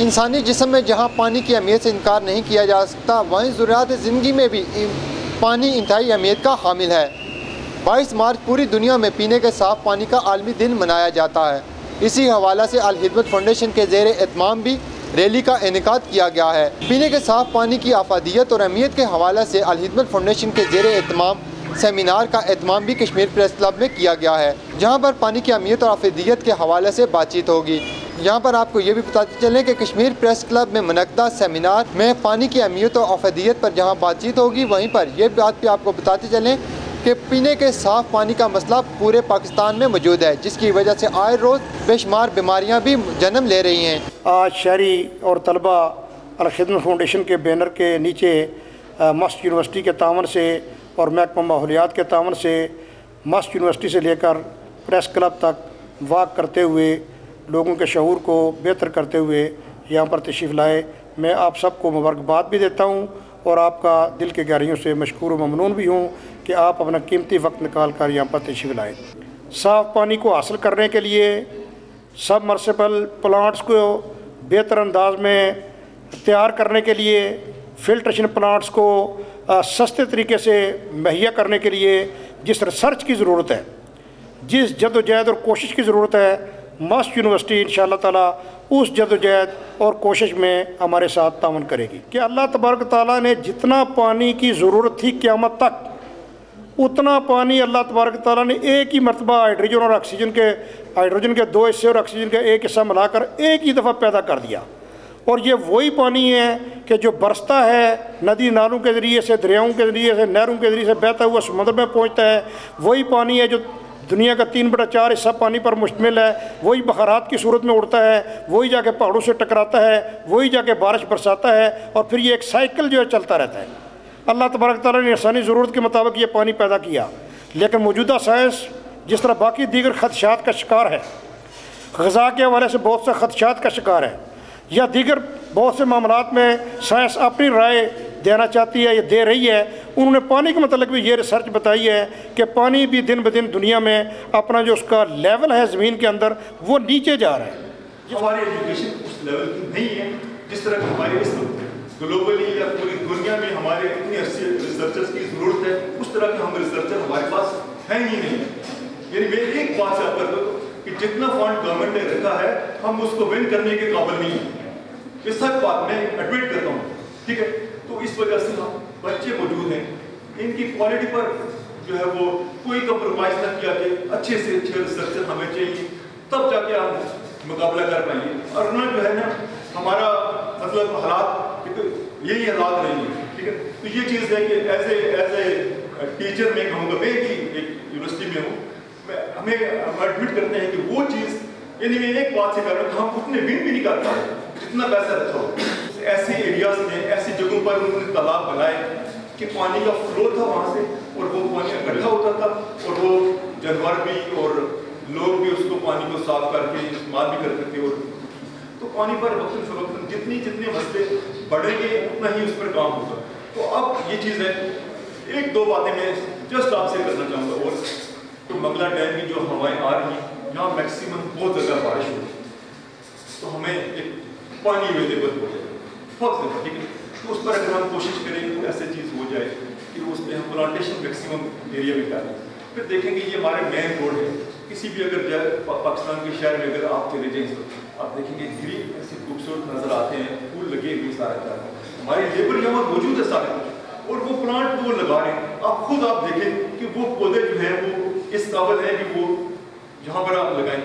انسانی جسم میں جہاں پانی کی اہمیت سے انکار نہیں کیا جا سکتا، وہیں ضروریات زندگی میں بھی پانی انتہائی اہمیت کا حامل ہے۔ 22 مارچ پوری دنیا میں پینے کے صاف پانی کا عالمی دن منایا جاتا ہے۔ اسی حوالے سے الخدمت فاؤنڈیشن کے زیر اہتمام بھی ریلی کا انعقاد کیا گیا ہے۔ پینے کے صاف پانی کی افادیت اور اہمیت کے حوالے سے الخدمت فاؤنڈیشن کے زیر اہتمام سیمینار کا اہتمام بھی کشمیر پریس کلب میں کیا گیا ہے، جہاں پر پانی کی اہمیت اور افادیت کے حوالے سے بات چیت ہوگی۔ یہاں پر آپ کو یہ بھی بتاتے چلیں کہ کشمیر پریس کلب میں منعقدہ سیمینار میں پانی کی اہمیت اور افادیت پر جہاں بات چیت ہوگی، وہیں پر یہ بات بھی آپ کو بتاتے چلیں کہ پینے کے صاف پانی کا مسئلہ پورے پاکستان میں موجود ہے، جس کی وجہ سے آئے روز بے شمار بیماریاں بھی جنم لے رہی ہیں۔ آج شہری اور طلبہ الخدمت فاؤنڈیشن کے بینر کے نیچے مسٹ یونیورسٹی کے تعاون سے اور محکمہ ماحولیات کے تعاون سے مسٹ یونیورسٹی سے لے کر پریس کلب تک واک کرتے ہوئے لوگوں کے شعور کو بہتر کرتے ہوئے یہاں پر تشریف لائے۔ میں آپ سب کو مبارکباد بھی دیتا ہوں اور آپ کا دل کے گہرائیوں سے مشکور و ممنون بھی ہوں کہ آپ اپنا قیمتی وقت نکال کر یہاں پر تشریف لائیں۔ صاف پانی کو حاصل کرنے کے لیے سب مرسیبل پلانٹس کو بہتر انداز میں تیار کرنے کے لیے، فلٹریشن پلانٹس کو سستے طریقے سے مہیا کرنے کے لیے جس ریسرچ کی ضرورت ہے، جس جد و جہد اور کوشش کی ضرورت ہے، مسٹ یونیورسٹی انشاءاللہ تعالیٰ اس جد و جہد اور کوشش میں ہمارے ساتھ تعاون کرے گی کہ اللہ تبارک تعالیٰ نے جتنا پانی کی ضرورت تھی قیامت تک، اتنا پانی اللہ تبارک تعالیٰ نے ایک ہی مرتبہ ہائیڈروجن کے 2 حصے اور آکسیجن کا 1 حصہ ملا کر ایک ہی دفعہ پیدا کر دیا۔ اور یہ وہی پانی ہے کہ جو برستا ہے ندی نالوں کے ذریعے سے، دریاؤں کے ذریعے سے، نہروں کے ذریعے سے بہتا ہوا سمندر میں پہنچتا ہے۔ وہی پانی ہے جو دنیا کا 3/4 حصہ پانی پر مشتمل ہے، وہی بخارات کی صورت میں اڑتا ہے، وہی جا کے پہاڑوں سے ٹکراتا ہے، وہی جا کے بارش برساتا ہے، اور پھر یہ ایک سائیکل جو ہے چلتا رہتا ہے۔ اللہ تبارک تعالیٰ نے انسانی ضرورت کے مطابق یہ پانی پیدا کیا، لیکن موجودہ سائنس جس طرح باقی دیگر خدشات کا شکار ہے، غذا کے حوالے سے بہت سے خدشات کا شکار ہے، یا دیگر بہت سے معاملات میں سائنس اپنی رائے دینا چاہتی ہے یا دے رہی ہے، انہوں نے پانی کے متعلق بھی یہ ریسرچ بتائی ہے کہ پانی بھی دن بدن دنیا میں اپنا جو اس کا لیول ہے زمین کے اندر وہ نیچے جا رہا ہے۔ ہماری ایجوکیشن اس لیول کی نہیں ہے جس طرح کہ ہمارے اس گلوبلی یا پوری دنیا میں ہمارے اتنے عرصے ریسرچرز کی ضرورت ہے، اس طرح کے ہم ریسرچر ہمارے پاس ہیں ہی نہیں۔ یعنی میں ایک بات سے آپ کر دوں کہ جتنا فنڈ گورنمنٹ نے رکھا ہے ہم اس کو ون کرنے کے قابل نہیں ہیں، یہ سب بات میں ایڈمٹ کرتا ہوں، ٹھیک ہے۔ تو اس وجہ سے ہم بچے موجود ہیں، ان کی کوالٹی پر جو ہے وہ کوئی کمپرومائز نہ کیا کہ اچھے سے اچھے ریسرچر ہمیں چاہیے، تب جا کے ہم مقابلہ کر پائیں گے۔ اور نہ جو ہے نا ہمارا مطلب حالات یہی حالات نہیں ہیں، ٹھیک ہے۔ تو یہ چیز ہے کہ ایز اے ٹیچر میں کہوں گا، میں بھی ایک یونیورسٹی میں ہوں، ہمیں ایڈمٹ کرتے ہیں کہ وہ چیز، یعنی میں ایک بات سے کر رہا ہوں کہ ہم اتنے ون بھی نہیں کر پائے جتنا پیسہ رکھا ہو۔ ایسے ایریاز میں ایسی جگہوں پر انہوں نے تالاب بنائے کہ پانی کا فلو تھا وہاں سے، اور وہ پانی اکٹھا ہوتا تھا، اور وہ جانور بھی اور لوگ بھی اس کو پانی کو صاف کر کے استعمال بھی کرتے تھے۔ اور تو پانی پر وقتاً فوقتاً جتنے مسئلے بڑھیں گے اتنا ہی اس پر کام ہوگا۔ تو اب یہ چیز ہے، ایک دو باتیں میں جسٹ آپ سے کرنا چاہوں گا۔ اور تو منگلا ڈیم کی جو ہوائیں آ رہی ہیں، یہاں میکسیمم بہت زیادہ بارش ہو رہی ہے، تو ہمیں ایک پانی اویلیبل ہو جائے بہت زیادہ، ٹھیک ہے۔ تو اس پر اگر ہم کوشش کریں تو ایسے چیز ہو جائے کہ اس پہ ہم پلانٹیشن میکسیمم ایریا میں کریں۔ پھر دیکھیں گے یہ ہمارے مین روڈ ہے، کسی بھی اگر پاکستان کے شہر میں اگر آپ چلے جائیں آپ دیکھیں گے گرین ایسے خوبصورت نظر آتے ہیں، پھول لگے ہوئے سارے چاروں، ہماری لیبر یہاں موجود ہے سارے، اور وہ پلانٹ وہ لگا رہے ہیں۔ آپ خود آپ دیکھیں کہ وہ پودے جو ہیں وہ اس قابل ہیں کہ وہ جہاں پر آپ لگائیں،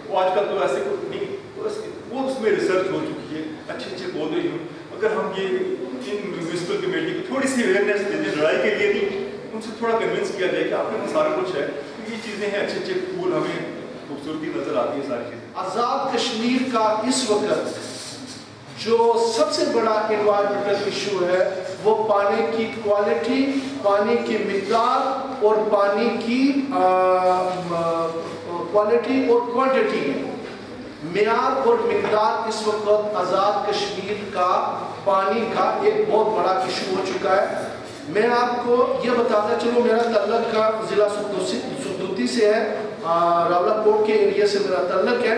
وہ آج کل تو ایسے نہیں، تو وہ اس میں ریسرچ ہو چکی ہے، اچھے اچھے پودے ہیں۔ اگر ہم یہ ان میونسپل کمیٹی کو تھوڑی سی اویئرنیس دے دیں، لڑائی کے لیے نہیں، ان سے تھوڑا کنونس کیا جائے کہ آپ کے پاس سارا کچھ ہے، یہ چیزیں ہیں، اچھے اچھے پھول ہمیں خوبصورتی نظر آتی ہے، ساری چیزیں۔ آزاد کشمیر کا اس وقت جو سب سے بڑا انوائرمنٹل ایشو ہے وہ پانی کی کوالٹی، پانی کی مقدار اور پانی کی کوالٹی اور کوانٹٹی ہے۔ معیار اور مقدار اس وقت آزاد کشمیر کا پانی کا ایک بہت بڑا ایشو ہو چکا ہے۔ میں آپ کو یہ بتاتا چلوں، میرا تعلق کا ضلع سدوتی سے ہے، راولہ کوٹ کے ایریا سے میرا تعلق ہے۔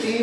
3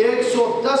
110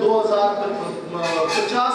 2050